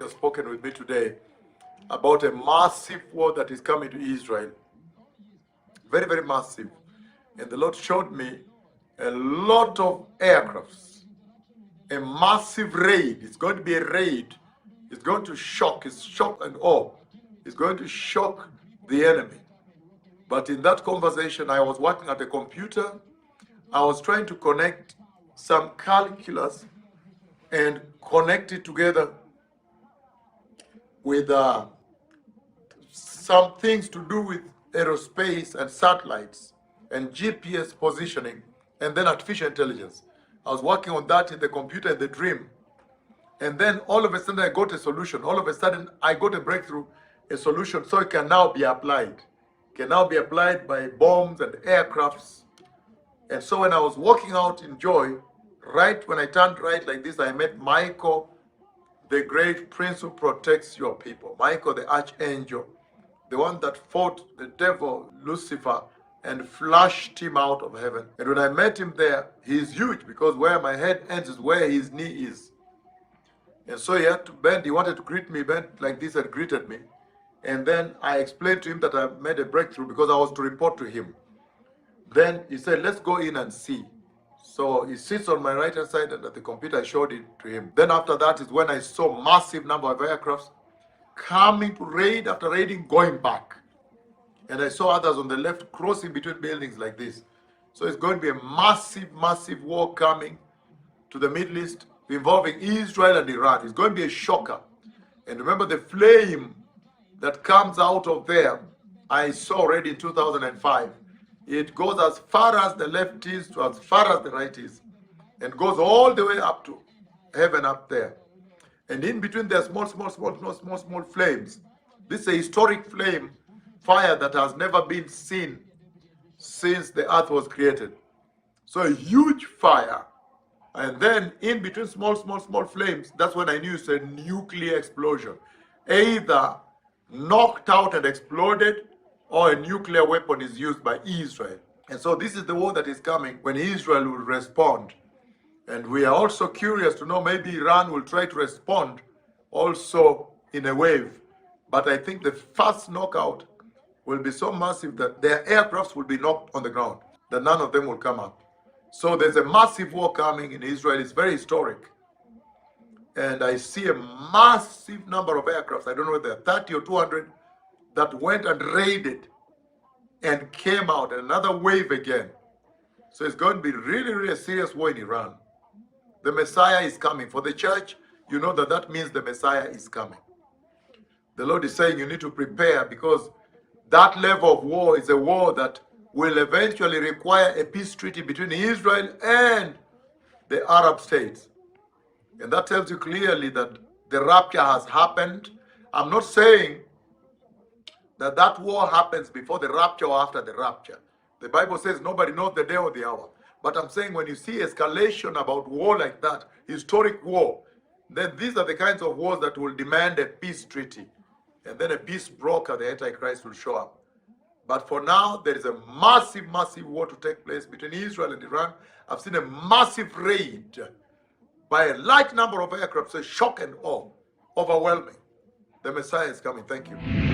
Lord has spoken with me today about a massive war that is coming to Israel. Very, very massive. And the Lord showed me a lot of aircrafts. A massive raid. It's going to be a raid. It's going to shock. It's shock and awe. It's going to shock the enemy. But in that conversation, I was working at a computer. I was trying to connect some calculus and connect it together with some things to do with aerospace and satellites and GPS positioning and then artificial intelligence. I was working on that in the computer in the dream. And then all of a sudden I got a solution. All of a sudden I got a breakthrough, a solution, so it can now be applied. It can now be applied by bombs and aircrafts. And so when I was walking out in joy, right when I turned right like this, I met Michael, the great prince who protects your people. Michael, the archangel, the one that fought the devil, Lucifer, and flushed him out of heaven. And when I met him there, he's huge because where my head ends is where his knee is. And so he had to bend. He wanted to greet me, bent like this and greeted me. And then I explained to him that I made a breakthrough because I was to report to him. Then he said, let's go in and see. So he sits on my right hand side and at the computer I showed it to him. Then after that is when I saw massive number of aircrafts coming to raid after raiding, going back. And I saw others on the left crossing between buildings like this. So it's going to be a massive, massive war coming to the Middle East involving Israel and Iran. It's going to be a shocker. And remember the flame that comes out of there, I saw already in 2005. It goes as far as the left is to as far as the right is. And goes all the way up to heaven up there. And in between there are small flames. This is a historic flame, fire that has never been seen since the earth was created. So a huge fire. And then in between small flames, that's when I knew it's a nuclear explosion. Either knocked out and exploded, or a nuclear weapon is used by Israel. And so this is the war that is coming when Israel will respond. And we are also curious to know, maybe Iran will try to respond also in a wave. But I think the first knockout will be so massive that their aircrafts will be knocked on the ground, that none of them will come up. So there's a massive war coming in Israel. It's very historic. And I see a massive number of aircrafts. I don't know whether 30 or 200 that went and raided and came out, and another wave again. So it's going to be really, really a serious war in Iran. The Messiah is coming. For the church, you know that means the Messiah is coming. The Lord is saying you need to prepare, because that level of war is a war that will eventually require a peace treaty between Israel and the Arab states. And that tells you clearly that the rapture has happened. I'm not saying that war happens before the rapture or after the rapture. The Bible says nobody knows the day or the hour. But I'm saying when you see escalation about war like that, historic war, then these are the kinds of wars that will demand a peace treaty. And then a peace broker, the Antichrist, will show up. But for now, there is a massive, massive war to take place between Israel and Iran. I've seen a massive raid by a large number of aircraft, so shock and awe, overwhelming. The Messiah is coming. Thank you.